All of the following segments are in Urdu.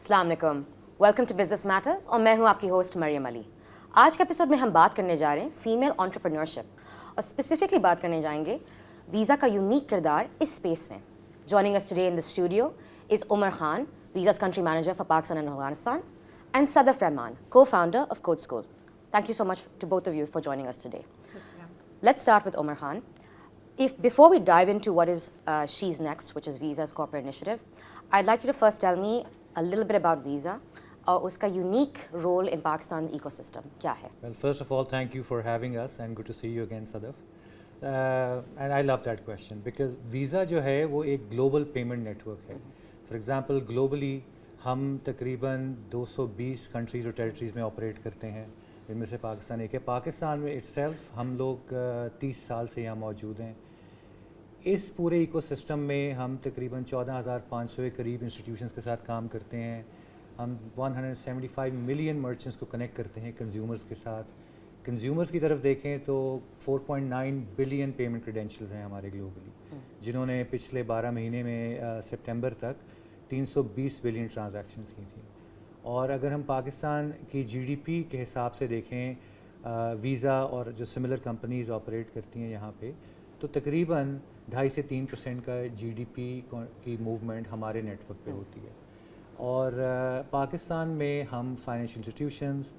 السلام علیکم، ویلکم ٹو بزنس میٹرز اور میں ہوں آپ کی ہوسٹ مریم علی۔ آج کے ایپیسوڈ میں ہم بات کرنے جا رہے ہیں فیمیل انٹرپرینیورشپ اور اسپیسیفکلی بات کرنے جائیں گے ویزا کا یونیک کردار اس اسپیس میں۔ Joining us today in the studio is Umar Khan, Visa's country manager for Pakistan and Afghanistan, and Sadaf Rahman, co founder of Code School. Thank you so much to both of you for joining us today. Let's start with Umar Khan. Before we dive into what is She's Next, which is Visa's corporate initiative, I'd like you to first tell me a little bit about Visa اور اس کا unique role in Pakistan's ecosystem کیا ہے؟ Well, first of all, thank you for having us and good to see you again, Sadaf. And I love that question because Visa جو ہے وہ ایک global payment network ہے. For example, globally ہم تقریباً 220 countries اور territories میں operate کرتے ہیں، ان میں سے پاکستان ایک ہے۔ پاکستان میں اٹ سیلف ہم لوگ 30 سال سے یہاں موجود ہیں۔ اس پورے ایکو سسٹم میں ہم تقریباً 14,500 کے قریب انسٹیٹیوشنس کے ساتھ کام کرتے ہیں۔ ہم 175 ملین مرچنٹس کو کنیکٹ کرتے ہیں کنزیومرز کے ساتھ۔ کنزیومرز کی طرف دیکھیں تو 4.9 بلین پیمنٹ کریڈینشیلز ہیں ہمارے گلوبلی، جنہوں نے پچھلے 12 مہینے میں سپٹمبر تک 320 بلین ٹرانزیکشنز کی تھیں۔ اور اگر ہم پاکستان کی جی ڈی پی کے حساب سے دیکھیں، ویزا اور جو سملر کمپنیز آپریٹ کرتی ہیں یہاں پہ، تو تقریباً 2.5 سے 3% کا جی ڈی پی کی موومنٹ ہمارے نیٹ ورک پہ ہوتی ہے۔ اور پاکستان میں ہم financial institutions,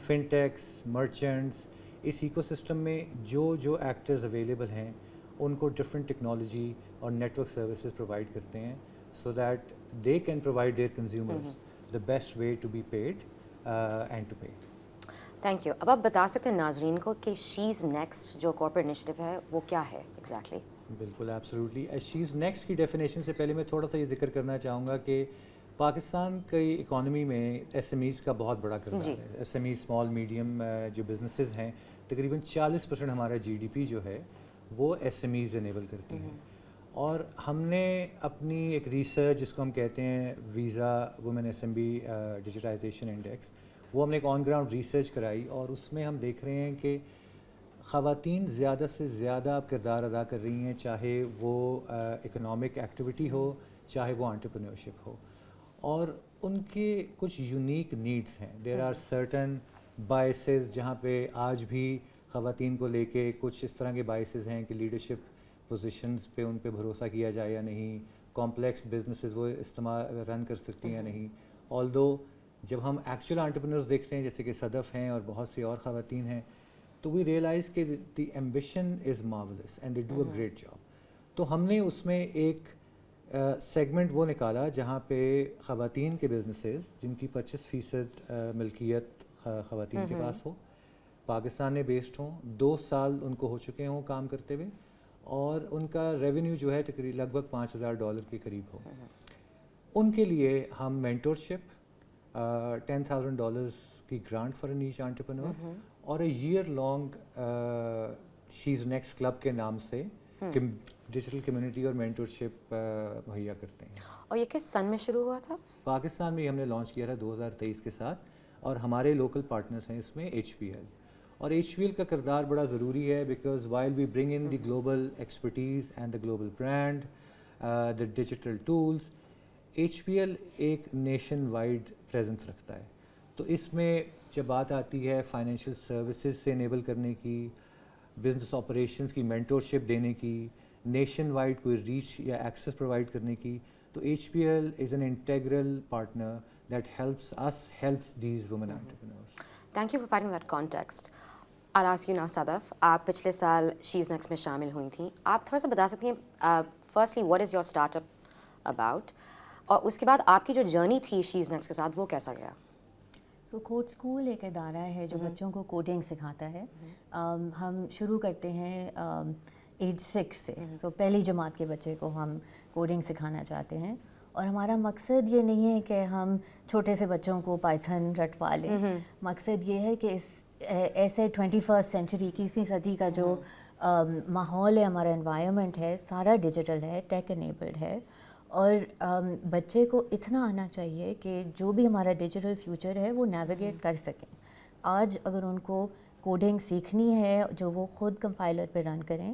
fintechs, merchants, اس ایکو سسٹم میں جو ایکٹرز اویلیبل ہیں ان کو ڈفرینٹ ٹیکنالوجی اور نیٹ ورک سروسز پرووائڈ کرتے ہیں so that they can provide their consumers the best way to be paid and to pay. Thank you. اب آپ بتا سکتے ہیں ناظرین کو کہ شیز نیکسٹ جو کارپوریٹ انیشیٹو ہے وہ کیا ہے ایگزیکٹلی؟ بالکل، ایبسلیوٹلی۔ شیز نیکسٹ کی ڈیفینیشن سے پہلے میں تھوڑا سا یہ ذکر کرنا چاہوں گا کہ پاکستان کی اکانومی میں ایس ایم ایز کا بہت بڑا کردار ہے۔ S M E, small medium جو بزنسز ہیں، تقریباً 40% ہمارا جی ڈی پی جو ہے وہ ایس ایم ایز انیبل کرتی ہیں۔ اور ہم نے اپنی ایک ریسرچ جس کو ہم کہتے ہیں Visa women S M B digitization index, وہ ہم نے ایک آن گراؤنڈ ریسرچ کرائی اور اس میں ہم دیکھ رہے ہیں کہ خواتین زیادہ سے زیادہ کردار ادا کر رہی ہیں، چاہے وہ اکنامک ایکٹیویٹی ہو، چاہے وہ انٹرپرینیورشپ ہو، اور ان کے کچھ یونیک نیڈس ہیں۔ دیر آر سرٹن بائسز جہاں پہ آج بھی خواتین کو لے کے کچھ اس طرح کے بائسز ہیں کہ لیڈرشپ پوزیشنز پہ ان پہ بھروسہ کیا جائے یا نہیں، کمپلیکس بزنسز وہ استعمال رن کر سکتی ہیں یا نہیں۔ آلدو جب ہم ایکچوئل انٹرپرینورز دیکھتے ہیں جیسے کہ صدف ہیں اور بہت سی اور خواتین ہیں، تو وی ریئلائز کہ the ambition is marvellous and they do a great job. تو ہم نے اس میں ایک سیگمنٹ وہ نکالا جہاں پہ خواتین کے بزنسز جن کی 25% ملکیت خواتین کے پاس ہو، پاکستان میں بیسڈ ہوں، 2 سال ان کو ہو چکے ہوں کام کرتے ہوئے، اور ان کا ریونیو جو ہے تقریباً لگ بھگ $5,000 کے قریب ہو۔ ان کے لیے ہم مینٹورشپ، $10,000 کی grant for an each entrepreneur, اور a year long She's Next club کے نام سے ڈیجیٹل کمیونٹی اور مینٹورشپ مہیا کرتے ہیں۔ اور یہ کس سن میں شروع ہوا تھا؟ پاکستان میں ہم نے لانچ کیا تھا 2023 کے ساتھ، اور ہمارے لوکل پارٹنرس ہیں اس میں ایچ پی ایل۔ اور ایچ پی ایل کا کردار بڑا ضروری ہے because while we bring in the global expertise and the global brand, the digital tools, H P L ایک نیشن وائڈ پریزنس رکھتا ہے۔ تو اس میں جب بات آتی ہے فائنینشیل سروسز سے انیبل کرنے کی، بزنس آپریشنس کی مینٹورشپ دینے کی، نیشن وائڈ کوئی ریچ یا ایکسیس پرووائڈ کرنے کی، تو H P L is an integral partner that helps us help these women entrepreneurs. Thank you for providing that context. I'll ask you now, Sadaf, آپ پچھلے سال شیز نیکسٹ میں شامل ہوئی تھیں، آپ تھوڑا سا بتا سکتی ہیں firstly what is your start up about, اور اس کے بعد آپ کی جو جرنی تھی شیز نیکسٹ کے ساتھ وہ کیسا گیا؟ سو کوڈ اسکول ایک ادارہ ہے جو بچوں کو کوڈنگ سکھاتا ہے۔ ہم شروع کرتے ہیں ایج 6 سے، سو پہلی جماعت کے بچے کو ہم کوڈنگ سکھانا چاہتے ہیں، اور ہمارا مقصد یہ نہیں ہے کہ ہم چھوٹے سے بچوں کو پائتھن رٹوا لیں، مقصد یہ ہے کہ اس ایسے 21st سینچری 21ویں صدی کا جو ماحول ہے، ہمارا انوائرمنٹ ہے، سارا ڈیجیٹل ہے، ٹیک انیبلڈ ہے، اور بچے کو اتنا آنا چاہیے کہ جو بھی ہمارا ڈیجیٹل فیوچر ہے وہ نیویگیٹ کر سکیں۔ آج اگر ان کو کوڈنگ سیکھنی ہے جو وہ خود کمپائلر پہ رن کریں،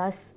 10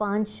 5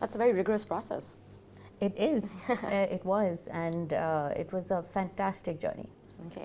That's a very rigorous process. It is. It was, and it was a fantastic journey. Okay.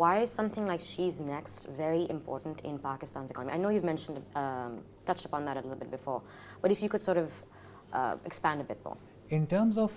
why is something like She's Next very important in Pakistan's economy? I know you've mentioned, touched upon that a little bit before, but if you could sort of expand a bit more. In terms of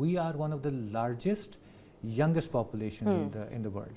We are one of the largest, youngest populations in the world.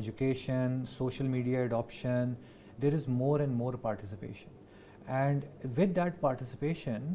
education, social media adoption, there is more and more participation. And with that participation,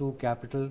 to capital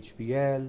HPL,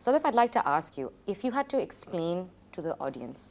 Sadaf, I'd like to ask you, if you had to explain to the audience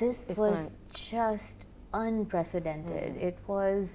This was just unprecedented. It was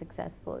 successful.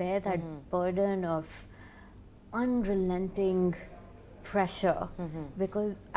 bear that burden of unrelenting pressure, because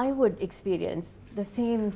I would experience the same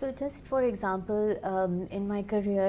So just for example, in my career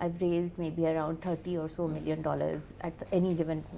I've raised maybe around $30 or so million at any given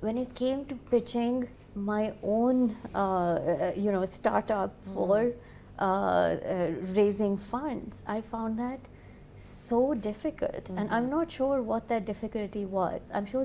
when it came to pitching my own startup for raising funds, I found that so difficult, and I'm not sure what that difficulty was. I'm sure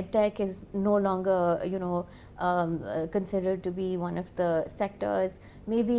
edtech is no longer considered to be one of the sectors. Maybe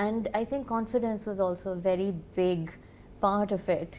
And I think confidence was also a very big part of it,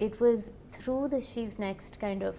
it was through the She's Next kind of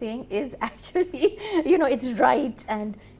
saying is actually it's right, and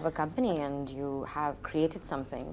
of a company and you have created something.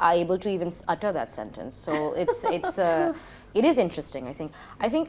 are able to even utter that sentence. So it is interesting. I think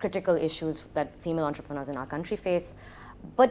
critical issues that female entrepreneurs in our country face, but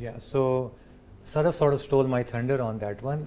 Yeah, so sort of stole my thunder on that one.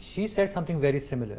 She said something very similar.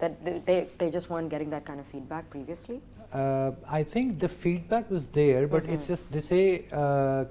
That they just weren't getting that kind of feedback previously? I think the feedback was there, but it's just they say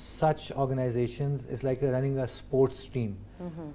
such organizations is like running a sports team.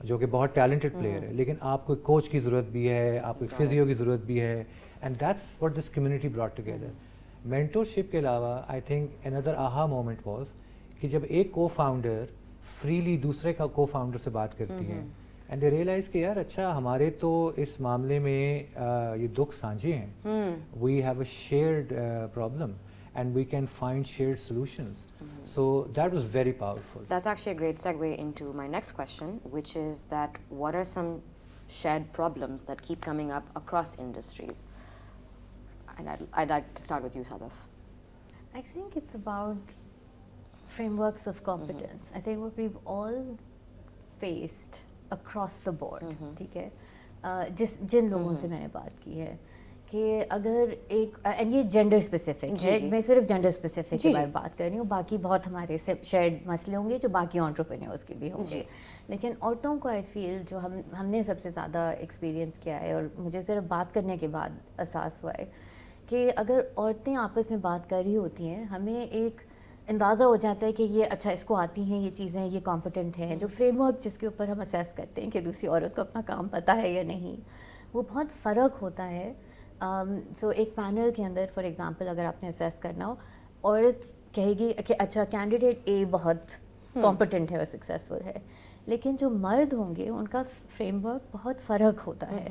جو کہ بہت ٹیلنٹڈ پلیئر ہے, لیکن آپ کو کوچ کی ضرورت بھی ہے, آپ کو فزیو کی ضرورت بھی ہے, and that's what this community brought together. Mentorship کے علاوہ I think another aha moment was کہ جب ایک کو فاؤنڈر فریلی دوسرے کا کو فاؤنڈر سے بات کرتی ہیں اینڈ دے ریئلائز کہ یار اچھا ہمارے تو اس معاملے میں یہ دکھ سانجھے ہیں, we have a shared problem and we can find shared solutions. So that was very powerful. That's actually a great segue into my next question, which is that what are some shared problems that keep coming up across industries? And I'd like to start with you, Sadaf. I think it's about frameworks of competence. I think what we've all faced across the board, ٹھیک ہے, جن لوگوں سے میں نے بات کی ہے کہ اگر ایک اینڈ یہ جینڈر اسپیسیفک ہے, میں صرف جینڈر اسپیسیفک کے بارے میں بات کر رہی ہوں, باقی بہت ہمارے شیئرڈ مسئلے ہوں گے جو باقی انٹرپرینیورس کے بھی ہوں گے, لیکن عورتوں کو آئی فیل جو ہم نے سب سے زیادہ ایکسپیرینس کیا ہے اور مجھے صرف بات کرنے کے بعد احساس ہوا ہے کہ اگر عورتیں آپس میں بات کر رہی ہوتی ہیں ہمیں ایک اندازہ ہو جاتا ہے کہ یہ اچھا اس کو آتی ہیں یہ چیزیں, یہ کمپیٹنٹ ہیں, جو فریم ورک جس کے اوپر ہم اسیس کرتے ہیں کہ دوسری عورت کو اپنا کام پتہ ہے یا نہیں, وہ بہت فرق ہوتا ہے. سو ایک پینل کے اندر فار ایگزامپل اگر آپ نے اسیس کرنا ہو, عورت کہے گی کہ اچھا کینڈیڈیٹ اے بہت کمپیٹنٹ ہے اور سکسیزفل ہے, لیکن جو مرد ہوں گے ان کا فریم ورک بہت فرق ہوتا ہے,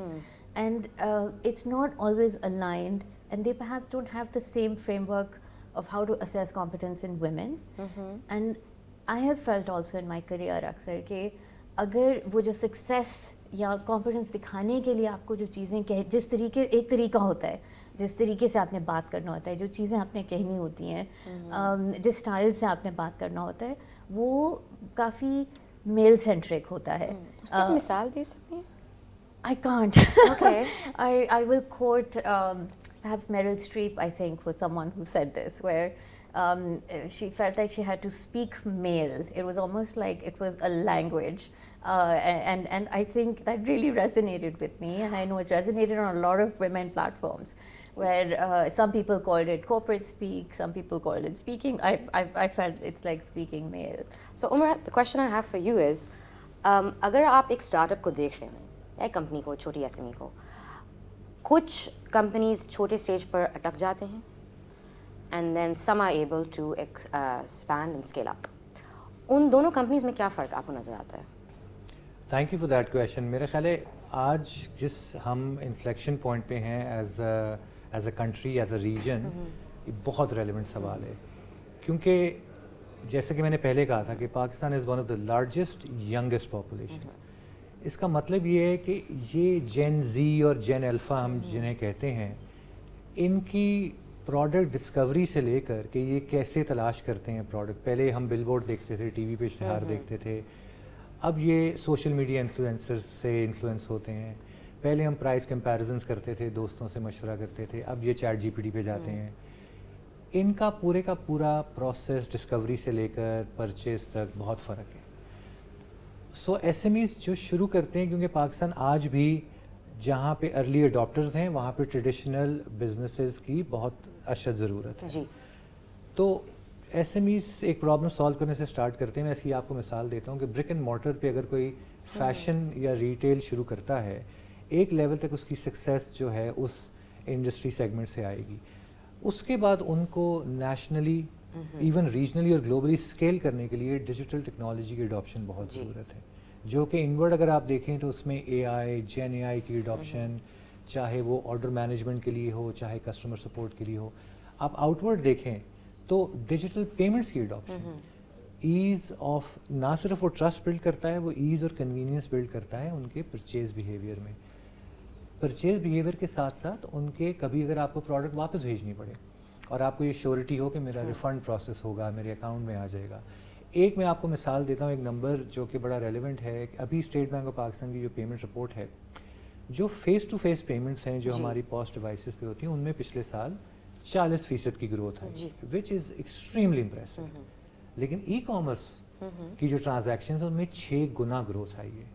and it's not always aligned and they perhaps don't have the same framework of how to assess competence in women. And I have felt also in my career اکثر کہ اگر وہ جو سکسیس یا کانفیڈنس دکھانے کے لیے آپ کو جو چیزیں جس طریقے ایک طریقہ ہوتا ہے جس طریقے سے آپ نے بات کرنا ہوتا ہے, جو چیزیں آپ نے کہنی ہوتی ہیں, جس اسٹائل سے آپ نے بات کرنا ہوتا ہے, وہ کافی میل سینٹرک ہوتا ہے. اس کی مثال دے سکتے ہیں؟ I can't. Okay. I will quote perhaps Meryl Streep, I think, was someone who said this, where she felt like she had to speak male. It was almost like it was a language. And I think that really resonated with me, and I know it's resonated on a lot of women platforms, where some people called it corporate speak, some people called it speaking. I felt it's like speaking male. So Umar, the question I have for you is, اگر آپ ایک اسٹارٹ اپ کو دیکھ رہے ہیں, ایک کمپنی کو, چھوٹی ایس ایم ای کو, کچھ کمپنیز چھوٹے اسٹیج پر اٹک جاتے ہیں and then some are able to expand and scale up, ان دونوں کمپنیز میں کیا فرق آپ کو نظر آتا ہے؟ Thank you for that question. میرا خیال ہے آج جس ہم انفلیکشن پوائنٹ پہ ہیں as a country, as a region, یہ بہت ریلیونٹ سوال ہے, کیونکہ جیسے کہ میں نے پہلے کہا تھا کہ Pakistan is one of the largest youngest population. اس کا مطلب یہ ہے کہ یہ جین زی اور جین الفا ہم جنہیں کہتے ہیں, ان کی پروڈکٹ ڈسکوری سے لے کر کہ یہ کیسے تلاش کرتے ہیں پروڈکٹ. پہلے ہم بل بورڈ دیکھتے تھے, ٹی وی پہ اشتہار دیکھتے تھے, اب یہ سوشل میڈیا انفلوئنسرز سے انفلوئنس ہوتے ہیں. پہلے ہم پرائز کمپیریزنس کرتے تھے, دوستوں سے مشورہ کرتے تھے, اب یہ چیٹ جی پی ٹی پہ جاتے ہیں. ان کا پورے کا پورا پروسیس ڈسکوری سے لے کر پرچیز تک بہت فرق ہے. سو ایس ایم ایز جو شروع کرتے ہیں, کیونکہ پاکستان آج بھی جہاں پہ ارلی اڈاپٹرز ہیں وہاں پہ ٹریڈیشنل بزنسز کی بہت اشد ضرورت ہے. جی, تو ایس ایم ایز ایک پرابلم سالو کرنے سے اسٹارٹ کرتے ہیں. میں اس کی آپ کو مثال دیتا ہوں کہ برک اینڈ مارٹر پہ اگر کوئی فیشن یا ریٹیل شروع کرتا ہے, ایک لیول تک اس کی سکسیس جو ہے اس انڈسٹری سیگمنٹ سے آئے گی. اس کے بعد ان کو نیشنلی, ایون ریجنلی اور گلوبلی اسکیل کرنے کے لیے ڈیجیٹل ٹیکنالوجی کی اڈاپشن بہت ضرورت ہے, جو کہ انورڈ اگر آپ دیکھیں تو اس میں اے آئی, جین اے آئی کی اڈاپشن, چاہے وہ آرڈر مینجمنٹ کے لیے ہو, چاہے کسٹمر سپورٹ کے لیے ہو. آپ آؤٹ ورڈ دیکھیں تو ڈیجیٹل پیمنٹس کی اڈاپشن, ایز آف, نہ صرف وہ ٹرسٹ بلڈ کرتا ہے, وہ ایز اور کنوینئنس بلڈ کرتا ہے ان کے پرچیز بیہیویئر میں. پرچیز بیہیویئر کے ساتھ ساتھ ان کے کبھی اگر آپ کو پروڈکٹ واپس بھیجنی پڑے اور آپ کو یہ شیورٹی ہو کہ میرا ریفنڈ پروسیس ہوگا, میرے اکاؤنٹ میں آ جائے گا. ایک میں آپ کو مثال دیتا ہوں, ایک نمبر جو کہ بڑا ریلیونٹ ہے. ابھی اسٹیٹ بینک آف پاکستان کی جو پیمنٹ رپورٹ ہے, جو فیس ٹو فیس پیمنٹس ہیں جو ہماری پوسٹ ڈیوائسز پہ ہوتی ہیں, ان میں پچھلے سال 40% کی growth I, which is extremely impressive. لیکن ای کامرس کی جو ٹرانزیکشنز ہیں ان میں 6 گنا گروتھ آئی ہے,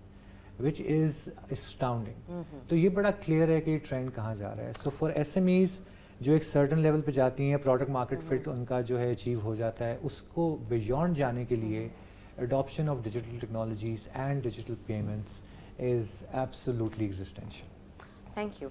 وچ از اسٹاؤنڈنگ. تو یہ بڑا کلیئر ہے کہ یہ ٹرینڈ کہاں جا رہا ہے. سو فار ایس ایم ایز جو ایک سرٹن لیول پہ جاتی ہیں, پروڈکٹ مارکیٹ فٹ ان کا جو ہے اچیو ہو جاتا ہے, اس کو بیونڈ جانے کے لیے adoption of digital technologies and digital payments is absolutely existential. Thank you.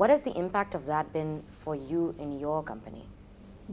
What has the impact of that been for you in your company?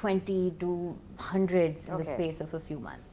20 to hundreds in the space of a few months.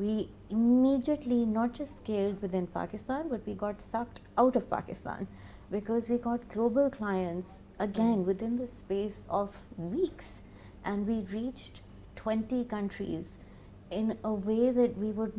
we immediately not just scaled within Pakistan, but we got sucked out of Pakistan because we got global clients again within the space of weeks, and we reached 20 countries in a way that we would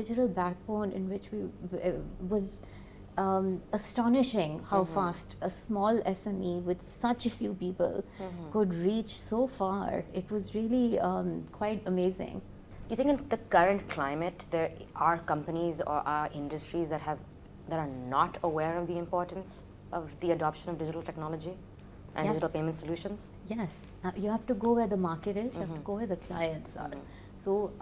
digital backbone in which we was astonishing how fast a small SME with such a few people could reach so far. It was really quite amazing. Do you think in the current climate there are companies or are industries that are not aware of the importance of the adoption of digital technology and Yes. digital payment solutions? Yes, you have to go where the market is. You have to go where the clients are. So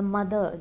the mother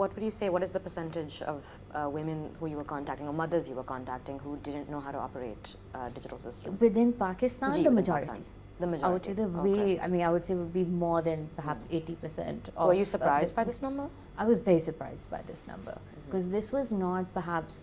what would you say, what is the percentage of women who you were contacting or mothers you were contacting who didn't know how to operate a digital system? within Pakistan, Ji, the within majority. Pakistan. The I would majority. say the way, I mean, I would say it would be more than perhaps 80% of. Were you surprised by this number? I was very surprised by this number because this was not perhaps.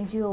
NGO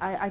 I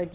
but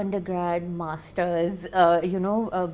undergrad, masters,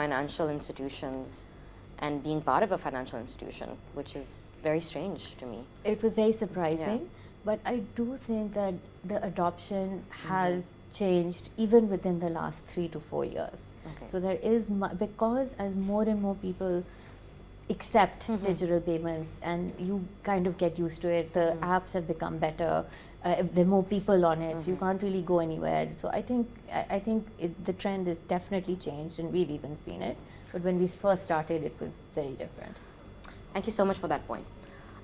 financial institutions and being part of a financial institution, which is very strange to me. It was very surprising, but I do think that the adoption has changed even within the last 3 to 4 years. Okay. So there is, because as more and more people accept digital payments and you kind of get used to it, the apps have become better, there are more people on it, so you can't really go anywhere. So I think the trend is definitely changed and we've even seen it. But when we first started, it was very different. Thank you so much for that point.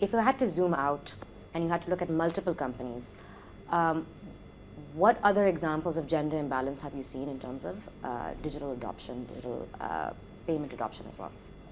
If you had to zoom out and you had to look at multiple companies, what other examples of gender imbalance have you seen in terms of digital adoption, digital payment adoption as well?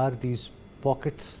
are these pockets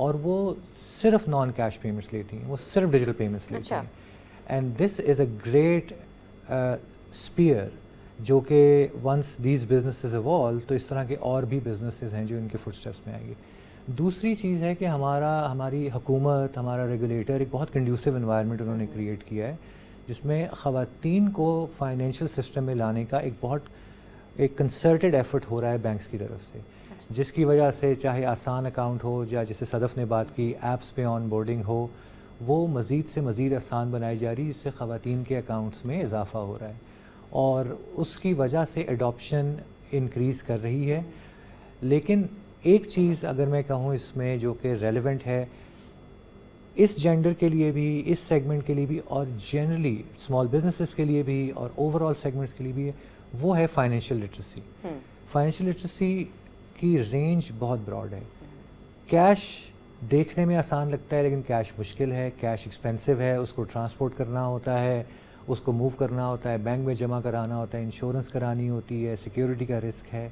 اور وہ صرف نان کیش پیمنٹس لیتی ہیں, وہ صرف ڈیجیٹل پیمنٹس لیتی ہیں. And this is a great sphere جو کہ ونس دیز بزنسز ایوالو تو اس طرح کے اور بھی بزنسز ہیں جو ان کے فٹ اسٹیپس میں آئیں گے. دوسری چیز ہے کہ ہماری حکومت, ہمارا ریگولیٹر ایک بہت کنڈیوسو انوائرمنٹ انہوں نے کریٹ کیا ہے جس میں خواتین کو فائنینشیل سسٹم میں لانے کا ایک کنسرٹڈ ایفرٹ ہو رہا ہے بینکس کی طرف سے, جس کی وجہ سے چاہے آسان اکاؤنٹ ہو یا جیسے صدف نے بات کی ایپس پہ آن بورڈنگ ہو, وہ مزید سے مزید آسان بنائی جا رہی ہے, جس سے خواتین کے اکاؤنٹس میں اضافہ ہو رہا ہے اور اس کی وجہ سے ایڈاپشن انکریز کر رہی ہے. لیکن ایک چیز اگر میں کہوں اس میں جو کہ ریلیونٹ ہے اس جینڈر کے لیے بھی, اس سیگمنٹ کے لیے بھی اور جنرلی اسمال بزنسز کے لیے بھی اور اوور آل سیگمنٹس کے لیے بھی, وہ ہے فائنینشیل لٹریسی. فائنینشیل لٹریسی کی رینج بہت براڈ ہے. کیش دیکھنے میں آسان لگتا ہے لیکن کیش مشکل ہے, کیش ایکسپینسو ہے, اس کو ٹرانسپورٹ کرنا ہوتا ہے, اس کو موو کرنا ہوتا ہے, بینک میں جمع کرانا ہوتا ہے, انشورنس کرانی ہوتی ہے, سیکیورٹی کا رسک ہے.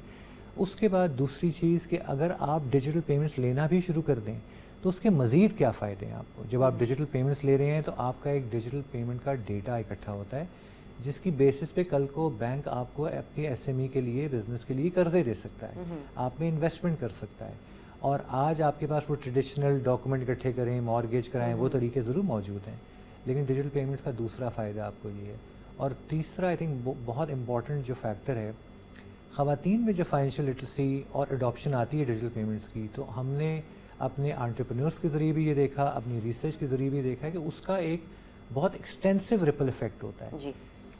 اس کے بعد دوسری چیز کہ اگر آپ ڈیجیٹل پیمنٹس لینا بھی شروع کر دیں تو اس کے مزید کیا فائدے ہیں آپ کو. جب آپ ڈیجیٹل پیمنٹس لے رہے ہیں تو آپ کا ایک ڈیجیٹل پیمنٹ کا ڈیٹا اکٹھا ہوتا ہے جس کی بیسس پہ کل کو بینک آپ کو اپنے ایس ایم ای کے لیے, بزنس کے لیے قرضے دے سکتا ہے, آپ میں انویسٹمنٹ کر سکتا ہے. اور آج آپ کے پاس وہ ٹریڈیشنل ڈاکومنٹ اکٹھے کریں, مارگیج کرائیں, وہ طریقے ضرور موجود ہیں, لیکن ڈیجیٹل پیمنٹس کا دوسرا فائدہ آپ کو یہ ہے. اور تیسرا آئی تھنک بہت امپورٹنٹ جو فیکٹر ہے, خواتین میں جو فائنینشیل لٹریسی اور اڈاپشن آتی ہے ڈیجیٹل پیمنٹس کی, تو ہم نے اپنے انٹرپرینورس کے ذریعے بھی یہ دیکھا, اپنی ریسرچ کے ذریعے بھی دیکھا ہے کہ اس کا ایک بہت ایکسٹینسو ریپل ایفیکٹ ہوتا ہے. جی,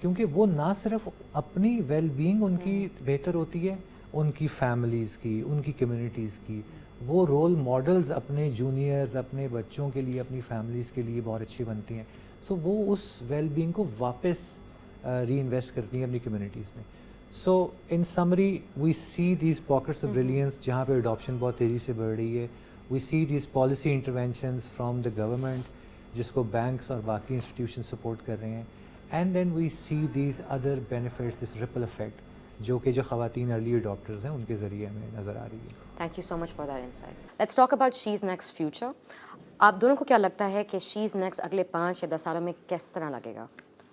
کیونکہ وہ نہ صرف اپنی ویل بینگ ان کی بہتر ہوتی ہے, ان کی فیملیز کی, ان کی کمیونٹیز کی, وہ رول ماڈلز اپنے جونیئرز, اپنے بچوں کے لیے, اپنی فیملیز کے لیے بہت اچھی بنتی ہیں. سو وہ اس ویل بینگ کو واپس ری انویسٹ کرتی ہیں اپنی کمیونٹیز میں. So in summary we see these pockets of brilliance جہاں پہ اڈاپشن بہت تیزی سے بڑھ رہی ہے. We see these policy interventions from the government جس کو بینکس اور باقی انسٹیٹیوشن سپورٹ کر رہے ہیں. And then we see these other benefits, this ripple effect جو کہ جو خواتین ارلی اڈاپٹرز ہیں ان کے ذریعے ہمیں نظر آ رہی ہے. Thank you so much for that insight. Let's talk about she's next future. آپ دونوں کو کیا لگتا ہے کہ شیز نیکسٹ اگلے 5 یا 10 سالوں میں کس طرح لگے گا؟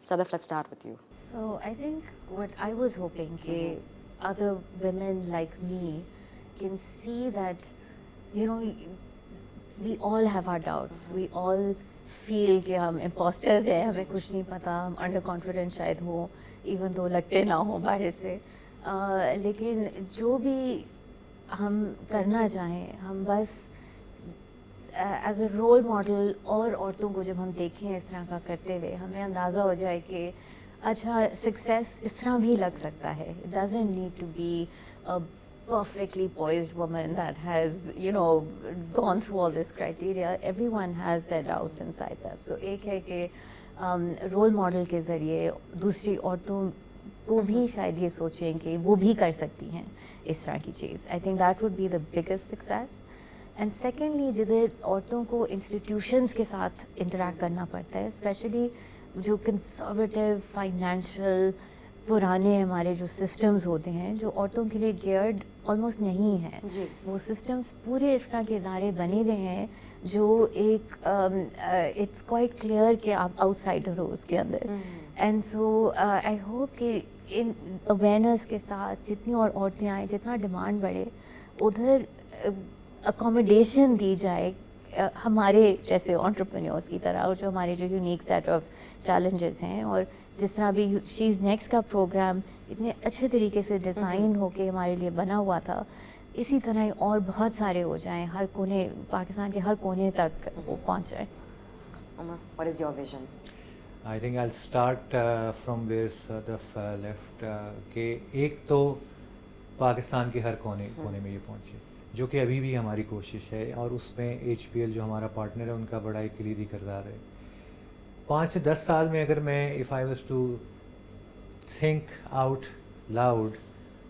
Sadaf, let's start with you. So I think what I was hoping that other women like me can see that, you know, we all have our doubts. We all feel کہ ہم imposters ہیں, ہمیں کچھ نہیں پتا, ہم انڈر کانفیڈنٹ شاید ہوں, ایون دو لگتے نہ ہوں باہر سے. لیکن جو بھی ہم کرنا چاہیں, ہم بس ایز اے رول ماڈل اور عورتوں کو جب ہم دیکھیں اس طرح کا کرتے ہوئے, ہمیں اندازہ ہو جائے کہ اچھا سکسیس اس طرح بھی لگ سکتا ہے. It doesn't need to be a perfectly poised woman that has, you know, gone through all this criteria. Everyone has their doubts inside them. So ایک ہے کہ رول ماڈل کے ذریعے دوسری عورتوں کو بھی شاید یہ سوچیں کہ وہ بھی کر سکتی ہیں اس طرح کی چیز. I think that would be the biggest success. And secondly جدھر عورتوں کو انسٹیٹیوشنس کے ساتھ انٹریکٹ کرنا پڑتا ہے, اسپیشلی جو کنزرویٹیو فائنینشیل پرانے ہمارے جو سسٹمز ہوتے ہیں جو عورتوں کے لیے گیئرڈ آلموسٹ نہیں ہیں, وہ سسٹمز پورے اس طرح کے ادارے بنے ہوئے ہیں جو ایک اٹس کوائٹ کلیئر کہ آپ آؤٹ سائڈر ہو اس کے اندر. اینڈ سو آئی ہوپ کہ ان اویئرنیس کے ساتھ جتنی اور عورتیں آئیں, جتنا ڈیمانڈ بڑھے, ادھر اکوموڈیشن دی جائے ہمارے جیسے انٹرپرینیورس کی طرح, اور جو ہمارے جو یونیک سیٹ آف چیلنجز ہیں, اور جس طرح بھی شیز نیکسٹ کا پروگرام اتنے اچھے طریقے سے ڈیزائن ہو کے ہمارے لیے بنا ہوا تھا, اسی طرح اور بہت سارے ہو جائیں, ہر کونے, پاکستان کے ہر کونے تک وہ پہنچ جائیں. What is your vision? I think I'll start from where Sadaf left. کہ ایک تو پاکستان کے ہر کونے میں یہ پہنچے, جو کہ ابھی بھی ہماری کوشش ہے, اور اس میں ایچ پی ایل جو ہمارا پارٹنر ہے ان کا بڑا ایک کلیدی کردار ہے. 5 سے 10 سال میں اگر میں if I was to think out loud,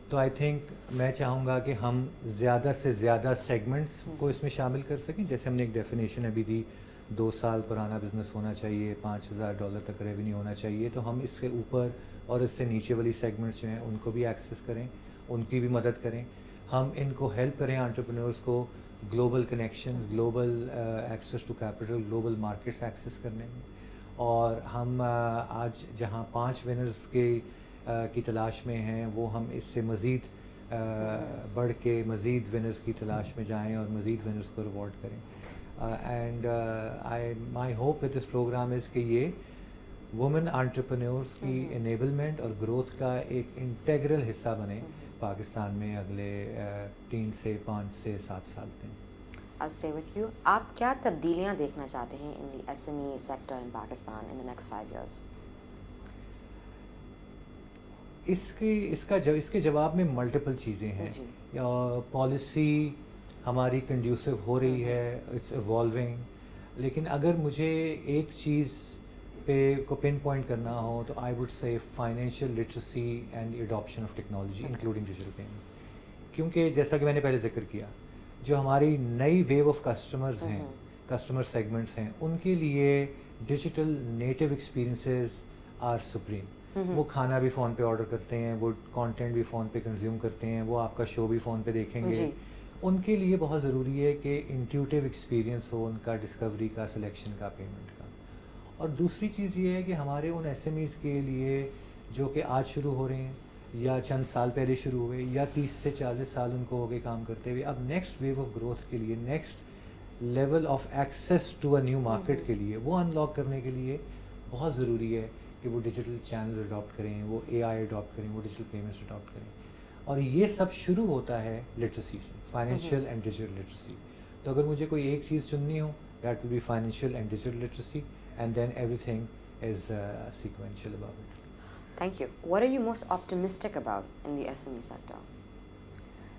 تو آئی تھنک میں چاہوں گا کہ ہم زیادہ سے زیادہ سیگمنٹس کو اس میں شامل کر سکیں. جیسے ہم نے ایک ڈیفینیشن ابھی دی, 2 سال پرانا بزنس ہونا چاہیے, $5,000 تک ریونیو ہونا چاہیے, تو ہم اس سے اوپر اور اس سے نیچے والی سیگمنٹس جو ہیں ان کو بھی ایکسیس کریں, ان کی بھی مدد کریں, ہم ان کو ہیلپ کریں انٹرپرینورس کو global connections, global access to capital, global markets access کرنے میں. اور ہم آج جہاں 5 ونرز کی تلاش میں ہیں، وہ ہم اس سے مزید بڑھ کے مزید ونرز کی تلاش میں جائیں اور مزید ونرز کو ریوارڈ کریں. And my hope with this program is کہ یہ وومن انٹرپرینورس کی انیبلمنٹ اور گروتھ کا ایک انٹیگرل حصہ بنے پاکستان میں اگلے 3 سے 5 سے 7 سال میں. I'll stay with you. آپ کیا تبدیلیاں دیکھنا چاہتے ہیں in the SME sector in Pakistan in the next 5 years? اس کے جواب میں ملٹیپل چیزیں ہیں. پالیسی ہماری کنڈیوسو ہو رہی ہے، اٹس ایوالونگ. لیکن اگر مجھے ایک چیز کو پن پوائنٹ کرنا ہو تو I would say financial literacy and adaption of technology including digital payment. کیونکہ جیسا کہ میں نے پہلے ذکر کیا، جو ہماری نئی ویو آف کسٹمرز ہیں، کسٹمر سیگمنٹس ہیں، ان کے لیے digital native experiences are supreme. وہ کھانا بھی فون پہ آرڈر کرتے ہیں، وہ کانٹینٹ بھی فون پہ کنزیوم کرتے ہیں، وہ آپ کا شو بھی فون پہ دیکھیں گے. ان کے لیے بہت ضروری ہے کہ انٹیوٹیو ایکسپیرینس ہو ان کا، ڈسکوری کا، سلیکشن کا، پیمنٹ کا. اور دوسری چیز یہ ہے کہ ہمارے ان ایس ایم ایز کے لیے جو کہ آج شروع ہو رہے ہیں یا چند سال پہلے شروع ہوئے یا 30 سے 40 سال ان کو ہو گئے کام کرتے ہوئے، اب نیکسٹ ویو آف گروتھ کے لیے، next level of access to a new market کے لیے، وہ انلاک کرنے کے لیے بہت ضروری ہے کہ وہ ڈیجیٹل چینلز اڈاپٹ کریں، وہ اے آئی اڈاپٹ کریں، وہ ڈیجیٹل پیمنٹس اڈاپٹ کریں. اور یہ سب شروع ہوتا ہے لٹریسی سے، فائنینشیل اینڈ ڈیجیٹل لٹریسی. تو اگر مجھے کوئی ایک چیز چننی ہو، that will be financial and digital literacy, and then everything is sequential about it. Thank you. What are you most optimistic about in the SME sector?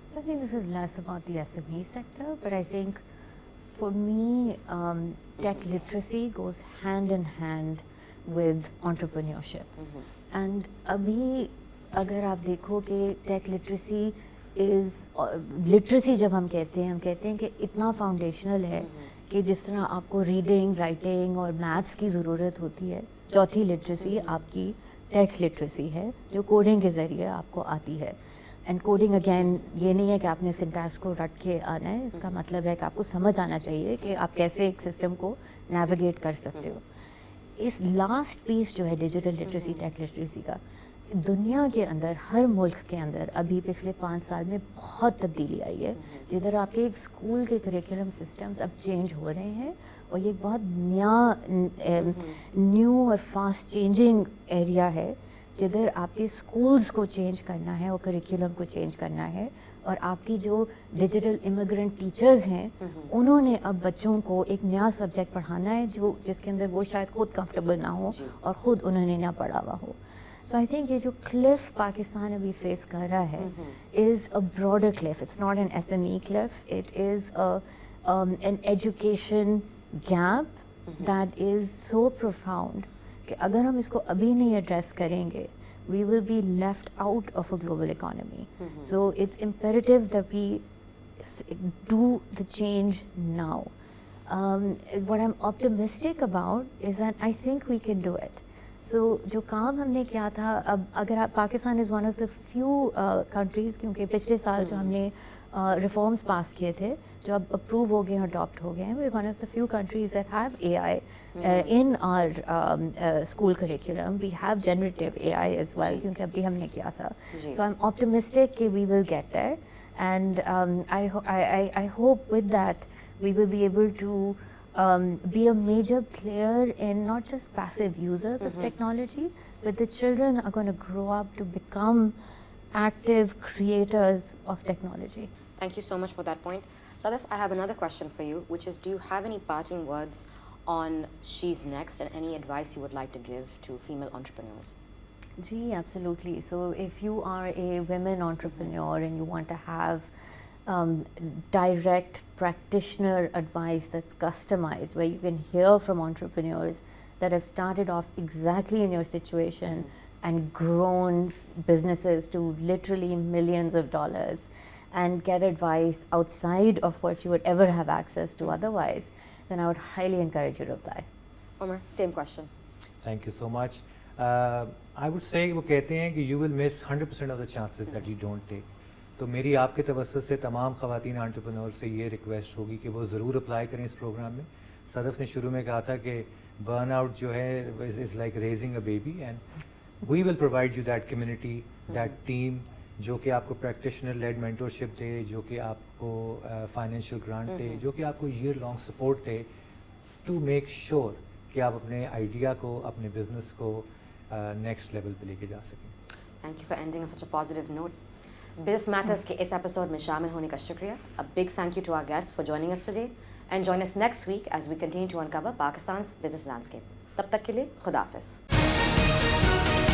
So I think this is less about the SME sector, but I think for me, tech literacy goes hand in hand with entrepreneurship. And abhi اگر آپ دیکھو کہ ٹیک لٹریسی لٹریسی جب ہم کہتے ہیں کہ اتنا فاؤنڈیشنل ہے کہ جس طرح آپ کو ریڈنگ، رائٹنگ اور میتھس کی ضرورت ہوتی ہے، چوتھی لٹریسی آپ کی ٹیک لٹریسی ہے جو کوڈنگ کے ذریعے آپ کو آتی ہے. اینڈ کوڈنگ اگین یہ نہیں ہے کہ آپ نے سنٹیکس کو رٹ کے آنا ہے، اس کا مطلب ہے کہ آپ کو سمجھ آنا چاہیے کہ آپ کیسے ایک سسٹم کو نیویگیٹ کر سکتے ہو. اس لاسٹ پیس جو ہے ڈیجیٹل لٹریسی، ٹیک لٹریسی کا، دنیا کے اندر ہر ملک کے اندر ابھی پچھلے 5 سال میں بہت تبدیلی آئی ہے. جدھر آپ کے اسکول کے کریکولم سسٹمز اب چینج ہو رہے ہیں، اور یہ بہت نیو اور فاسٹ چینجنگ ایریا ہے جدھر آپ کے اسکولز کو چینج کرنا ہے اور کریکولم کو چینج کرنا ہے. اور آپ کی جو ڈیجیٹل امیگرینٹ ٹیچرز ہیں، انہوں نے اب بچوں کو ایک نیا سبجیکٹ پڑھانا ہے جس کے اندر وہ شاید خود کمفرٹیبل نہ ہو اور خود انہوں نے نہ پڑھا ہوا ہو. سو آئی تھنک یہ جو کلف پاکستان ابھی فیس کر رہا ہے is a broader cliff. It's not an S M E cliff, it is an education gap that is so profound کہ اگر ہم اس کو ابھی نہیں ایڈریس کریں گے we will be left out of a global economy. So it's imperative that we do the change now. What I'm optimistic about is that I think we can do it. So جو کام ہم نے کیا تھا، اب اگر Pakistan is one of the few countries, کیونکہ پچھلے سال جو ہم نے ریفارمس پاس کیے تھے جو اب اپروو ہو گئے ہیں، اڈاپٹ ہو گئے ہیں، we one of the few countries that have A I in our school curriculum. We have generative A I as well, کیونکہ ابھی ہم نے کیا تھا. سو آئی ایم آپٹمسٹک کہ we will get there, and I hope with that we will be able to be a major player in not just passive users of technology, but the children are going to grow up to become active creators of technology. Thank you so much for that point. Sadaf, I have another question for you, which is, do you have any parting words on She's Next and any advice you would like to give to female entrepreneurs? Ji, absolutely. So if you are a women entrepreneur and you want to have direct practitioner advice that's customized, where you can hear from entrepreneurs that have started off exactly in your situation and grown businesses to literally millions of dollars, and get advice outside of what you would ever have access to otherwise, then I would highly encourage you to apply. Omar, same question. Thank you so much. I would say وہ کہتے ہیں کہ you will miss 100% of the chances that you don't take. تو میری آپ کے توسط سے تمام خواتین انٹرپرینور سے یہ ریکویسٹ ہوگی کہ وہ ضرور اپلائی کریں اس پروگرام میں. صدف نے شروع میں کہا تھا کہ برن آؤٹ جو ہے is like raising a baby, and we will provide you that community, that team جو کہ آپ کو پریکٹیشنر لیڈ مینٹورشپ دے, جو کہ آپ کو فائنینشیل گرانٹ دے, جو کہ آپ کو ایئر لانگ سپورٹ دے ٹو میک شیور کہ آپ اپنے آئیڈیا کو, اپنے بزنس کو نیکسٹ لیول پہ لے کے جا سکیں. Thank you for ending on such a positive note. Business matters کے اس ایپیسوڈ میں شامل ہونے کا شکریہ. A big thank you to our guests for joining us today, and join us next week as we continue to uncover Pakistan's business landscape. تب تک کے لیے خدا حافظ.